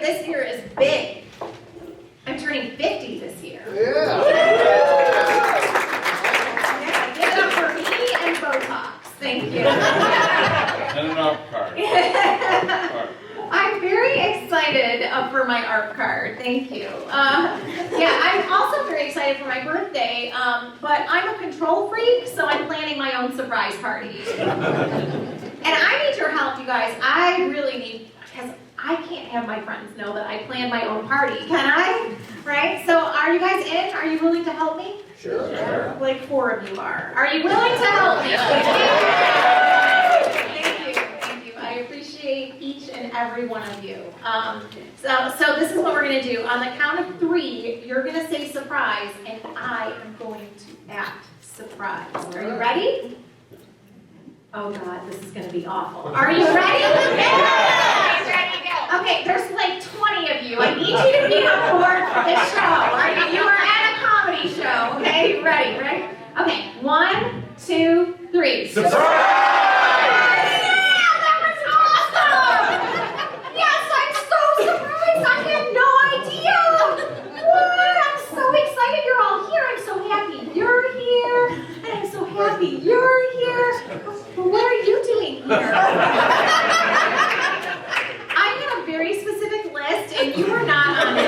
this year is big. I'm turning 50 this year. Yeah. Give it up for me and Botox. Thank you. And an art card. I'm very excited for my art card. Thank you. Yeah, I'm also very excited for my birthday, but I'm a control freak, so I'm planning my own surprise party. And I need your help, you guys. I really need, because I can't have my friends know that I planned my own party, can I? Right? So are you guys in? Are you willing to help me? Sure. Like 4 of you are. Are you willing to help me? Thank you. I appreciate each and every one of you. So this is what we're going to do. On the count of 3, you're going to say surprise, and I am going to act surprised. Are you ready? Oh God, this is going to be awful. Are you ready? Yeah! Ready, go. Okay, there's like 20 of you. I need you to be on board for this show. You are at a comedy show. Okay, ready? Okay, 1, 2, 3. Surprise! Happy you're here. But what are you doing here? I had a very specific list, and you were not on it.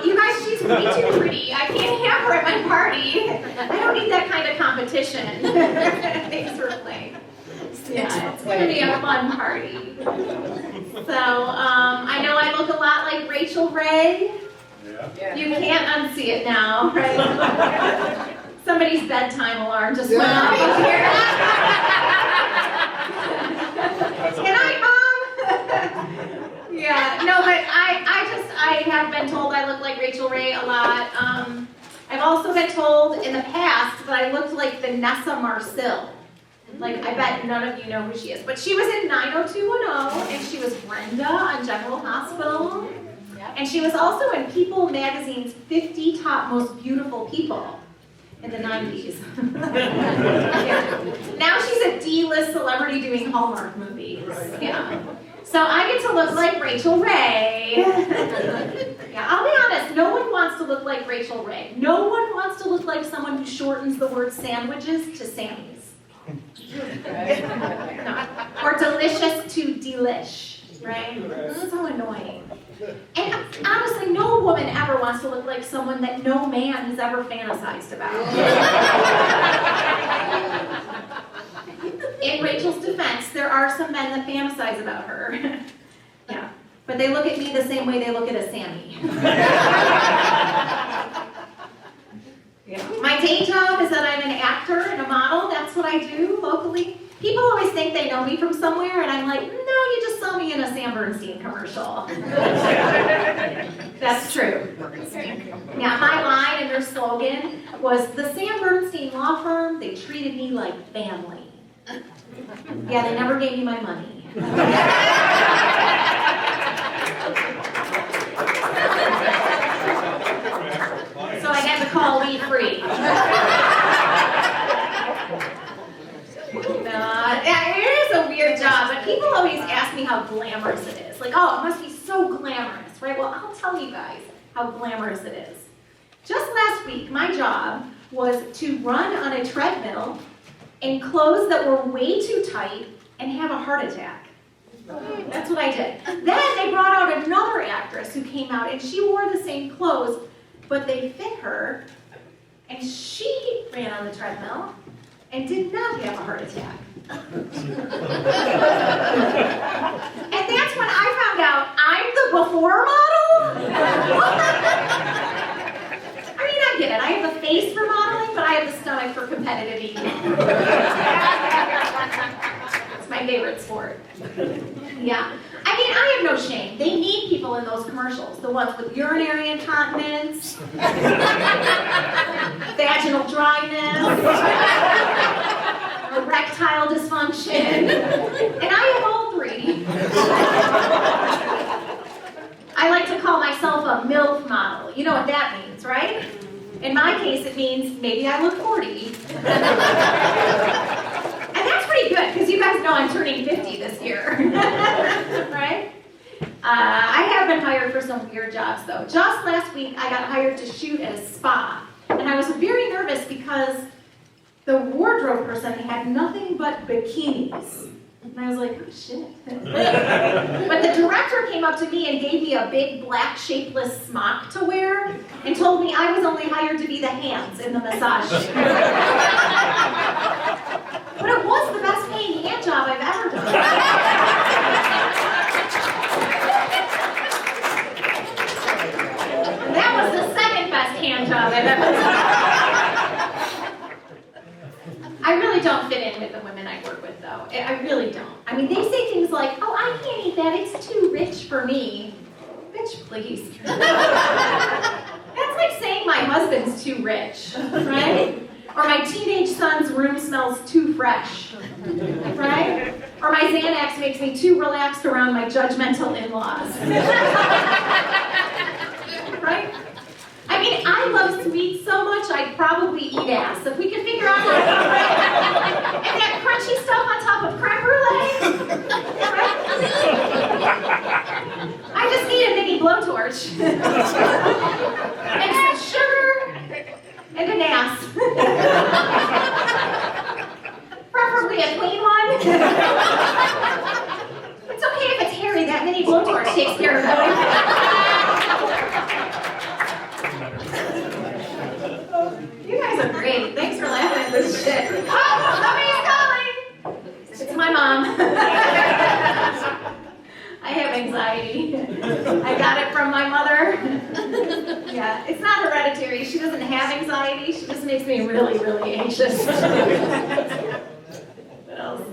You guys, she's way too pretty. I can't have her at my party. I don't need that kind of competition. Thanks for playing. Yeah, it's going to be a fun party. So, I know I look a lot like Rachel Ray. Yeah. You can't unsee it now, right? Somebody's bedtime alarm just went off here. Can I, Mom? Yeah, no, but I have been told I look like Rachel Ray a lot. I've also been told in the past that I looked like Vanessa Marcil. Like, I bet none of you know who she is. But she was in 90210, and she was Brenda on General Hospital. And she was also in People magazine's 50 Top Most Beautiful People in the 90s. Yeah. Now she's a D-list celebrity doing Hallmark movies. Yeah. So I get to look like Rachel Ray. Yeah, I'll be honest, no one wants to look like Rachel Ray. No one wants to look like someone who shortens the word sandwiches to Sammy's. No. Or delicious to delish, right? This is so annoying. And honestly, no woman ever wants to look like someone that no man has ever fantasized about. In Rachel's defense, there are some men that fantasize about her. Yeah, but they look at me the same way they look at a Sammy. Yeah. My day job is that I'm an actor and a model. That's what I do locally. People always think they know me from somewhere, and I'm like, no, you just saw me in a Sam Bernstein commercial. That's true. Yeah, my line and their slogan was, the Sam Bernstein law firm, they treated me like family. Yeah, they never gave me my money. So I had to call Lee free. It is a weird job, but people always ask me how glamorous it is. Like, oh, it must be so glamorous, right? Well, I'll tell you guys how glamorous it is. Just last week, my job was to run on a treadmill in clothes that were way too tight and have a heart attack. That's what I did. Then they brought out another actress who came out, and she wore the same clothes, but they fit her, and she ran on the treadmill and did not have a heart attack. And that's when I found out I'm the before model? I mean, I get it. I have the face for modeling, but I have the stomach for competitive eating. It's my favorite sport. Yeah. I mean, I have no shame. They need people in those commercials. The ones with urinary incontinence, vaginal dryness, erectile dysfunction, and I have all 3. I like to call myself a MILF model. You know what that means, right? In my case, it means maybe I look 40. And that's pretty good, because you guys know I'm turning 50 this year. Right? hired for some weird jobs though. Just last week, I got hired to shoot at a spa. And I was very nervous because the wardrobe person had nothing but bikinis. And I was like, oh, shit. But the director came up to me and gave me a big black shapeless smock to wear and told me I was only hired to be the hands in the massage. But it was the best paying hand job I've ever done. And that was the second best hand job I've ever done. I really don't fit in with the women I work with, though. I really don't. I mean, they say things like, oh, I can't eat that. It's too rich for me. Bitch, please. That's like saying my husband's too rich, right? Or my teenage son's room smells too fresh, right? Or my Xanax makes me too relaxed around my judgmental in-laws. Right? I mean, I love sweets so much, I'd probably eat ass. If we could figure out how to and that crunchy stuff on top of creme brulee. Right? I just need a mini blowtorch. And some sugar and an ass. Preferably a clean one. It's okay if it's hairy, that mini blowtorch takes care of it. You guys are great. Thanks for laughing at this shit. Oh, somebody's calling! It's my mom. I have anxiety. I got it from my mother. Yeah, it's not hereditary. She doesn't have anxiety. She just makes me really, really anxious. What else?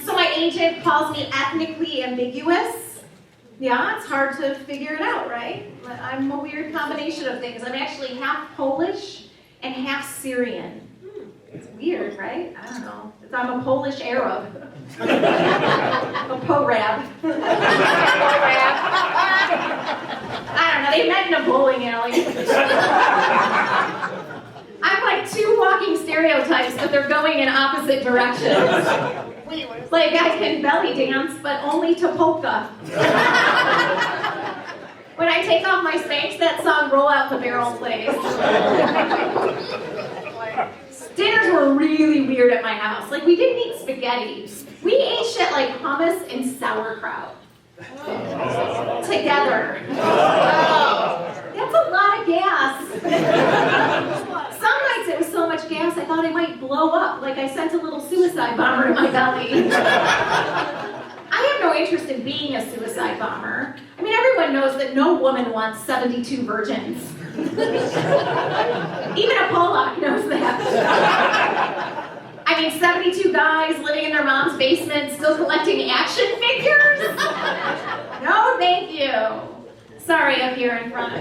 So my agent calls me ethnically ambiguous. Yeah, it's hard to figure it out, right? I'm a weird combination of things. I'm actually half Polish and half Syrian. It's weird, right? I don't know. I'm a Polish Arab. A Porab. I don't know, they met in a bowling alley. I'm like two walking stereotypes, but they're going in opposite directions. Like I can belly dance, but only to polka. When I take off my Spanx, that song Roll Out the Barrel plays. Dinners were really weird at my house. Like, we didn't eat spaghetti. We ate shit like hummus and sauerkraut. Together. That's a lot of gas. Some nights it was so much gas I thought I might blow up, like I sent a little suicide bomber to my belly. I have no interest in being a suicide bomber. I mean, everyone knows that no woman wants 72 virgins. Even a Polak knows that. I mean, 72 guys living in their mom's basement still collecting action figures? No, thank you. Sorry, up here in front.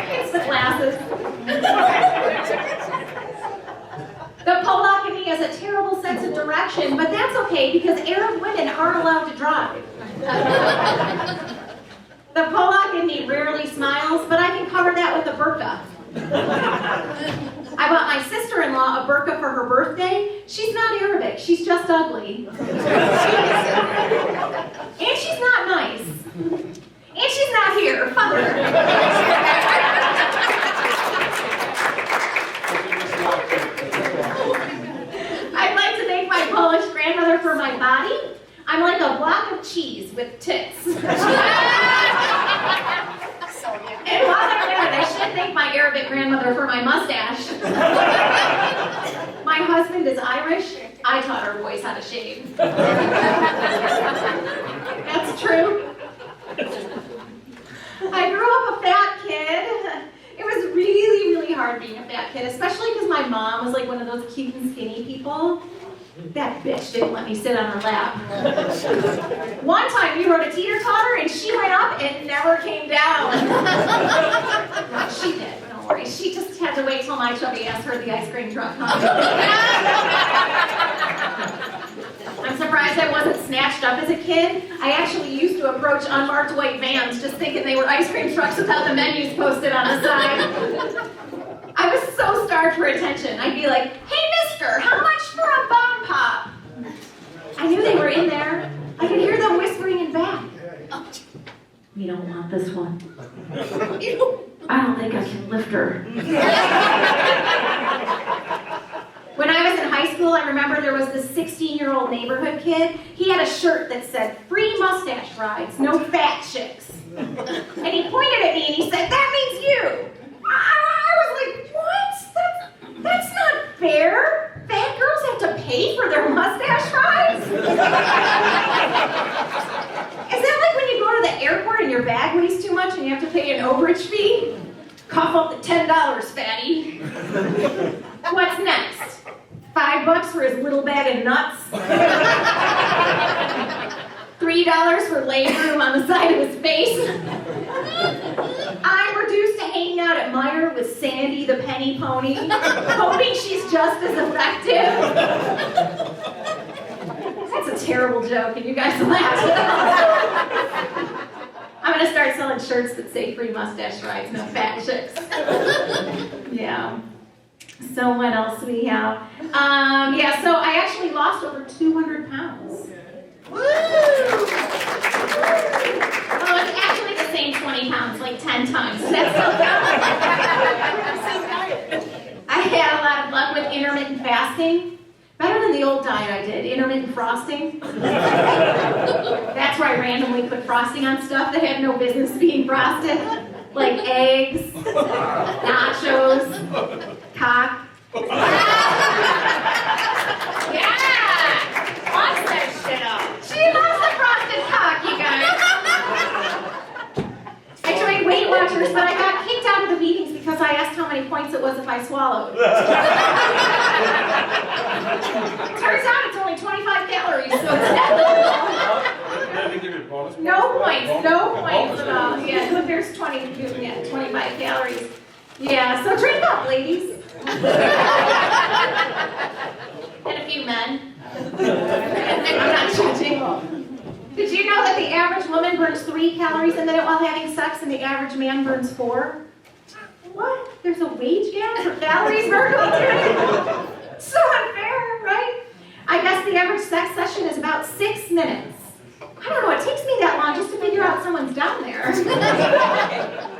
It's the glasses. The Polak in me has a terrible sense of direction, but that's okay because Arab women aren't allowed to drive. The Polak in me rarely smiles, but I can cover that with a burqa. I bought my sister-in-law a burqa for her birthday. She's not Arabic, she's just ugly. And she's not nice. And she's not here. Fuck her. I'd like to thank my Polish grandmother for my body. I'm like a block of cheese with tits. And while I'm at it, I should thank my Arabic grandmother for my mustache. My husband is Irish. I taught our boys how to shave. That's true. I grew up a fat kid. It was really, really hard being a fat kid, especially because my mom was like one of those cute and skinny people. That bitch didn't let me sit on her lap. One time we rode a teeter-totter and she went up and never came down. She did, don't worry. She just had to wait till my chubby ass heard the ice cream truck come. I'm surprised I wasn't snatched up as a kid. I actually used to approach unmarked white vans just thinking they were ice cream trucks without the menus posted on the side. I was so starved for attention. I'd be like, hey mister, how much for a bomb pop? I knew they were in there. I could hear them whispering in back. You don't want this one. I don't think I can lift her. When I was in high school, I remember there was this 16-year-old neighborhood kid. He had a shirt that said, "Free mustache rides, no fat chicks." And he pointed at me and he said, "That means you." I was like, what? That's not fair. Fat girls have to pay for their mustache rides? Is that like when you go to the airport and your bag weighs too much and you have to pay an overage fee? Cough up the $10, fatty. What's next? $5 for his little bag of nuts? $3 for leg room on the side of his face? I'm reduced to hanging out at Meijer with Sandy the penny pony, hoping she's just as effective. That's a terrible joke, and you guys laughed. I'm gonna start selling shirts that say "free mustache rides, no fat chicks." Yeah. So what else do we have? So I actually lost over 200 pounds. Woo! Oh, it's actually the same 20 pounds, like 10 times. That's so good. I had a lot of luck with intermittent fasting. Better than the old diet I did, intermittent frosting. That's where I randomly put frosting on stuff that had no business being frosted. Like eggs, nachos, cock. Yeah! Toss that shit up. She loves the frosted cock, you guys. I joined Weight Watchers, but I got kicked out of the meetings because I asked how many points it was if I swallowed. Turns out it's only 25 calories, so it's no points at all. Yeah, there's 25 calories. Yeah, so drink up, ladies. And a few men. I'm not judging. Did you know that the average woman burns 3 calories a minute while having sex and the average man burns 4? What? There's a wage gap for calories burned all day? So unfair, right? I guess the average sex session is about 6 minutes. I don't know, it takes me that long just to figure out someone's down there.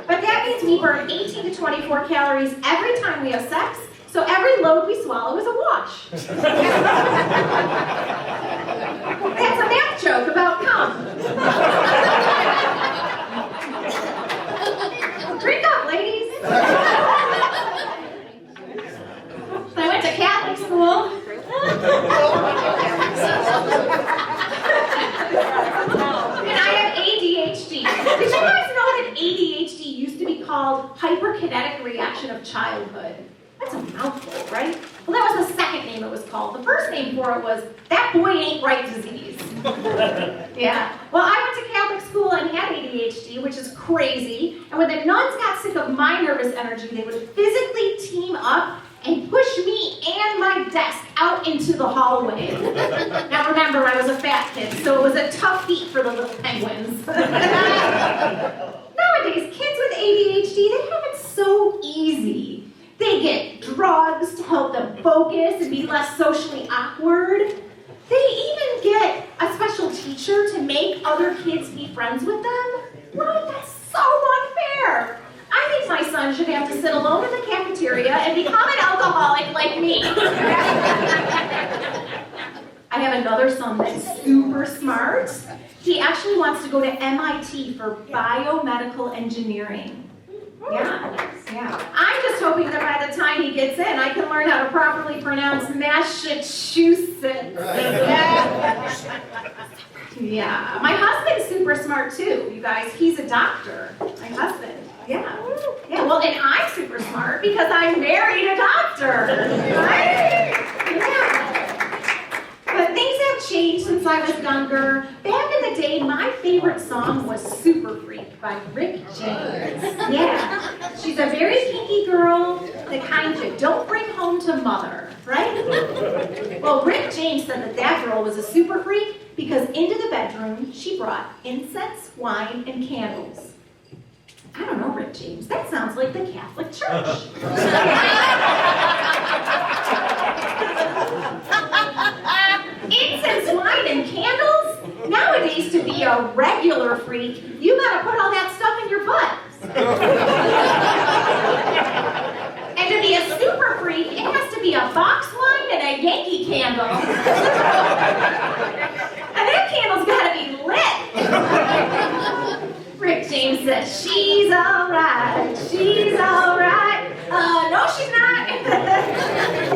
But that means we burn 18 to 24 calories every time we have sex, so every load we swallow is a wash. That's a math joke about cum. Drink up, ladies. So I went to Catholic school. And I have ADHD. Did you guys know that ADHD used to be called hyperkinetic reaction of childhood? That's a mouthful, right? Well, that was the second name it was called. The first name for it was that boy ain't right disease. Yeah. Well, I went to Catholic school and had ADHD, which is crazy. And when the nuns got sick of my nervous energy, they would physically team up and push me and my desk out into the hallway. Now remember, I was a fat kid, so it was a tough feat for the little penguins. Nowadays, kids with ADHD, they have it so easy. They get drugs to help them focus and be less socially awkward. They even get a special teacher to make other kids be friends with them. What? That's so unfair. I think my son should have to sit alone in the cafeteria and become an alcoholic like me. I have another son that's super smart. He actually wants to go to MIT for biomedical engineering. Yeah. I'm just hoping that by the time he gets in, I can learn how to properly pronounce Massachusetts. Yeah. My husband's super smart too, you guys. He's a doctor. My husband. Yeah, well, and I'm super smart because I married a doctor, right? Yeah. But things have changed since I was younger. Back in the day, my favorite song was Super Freak by Rick James. Yeah, she's a very kinky girl, the kind you don't bring home to mother, right? Well, Rick James said that girl was a super freak because into the bedroom, she brought incense, wine, and candles. I don't know, Rick James. That sounds like the Catholic Church. Incense, wine, and candles? Nowadays, to be a regular freak, you gotta put all that candle. And that candle's gotta be lit. Rick James said, she's alright, she's alright. No, she's not.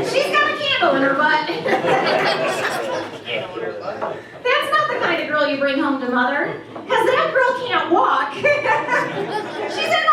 She's got a candle in her butt. That's not the kind of girl you bring home to mother, because that girl can't walk. She's in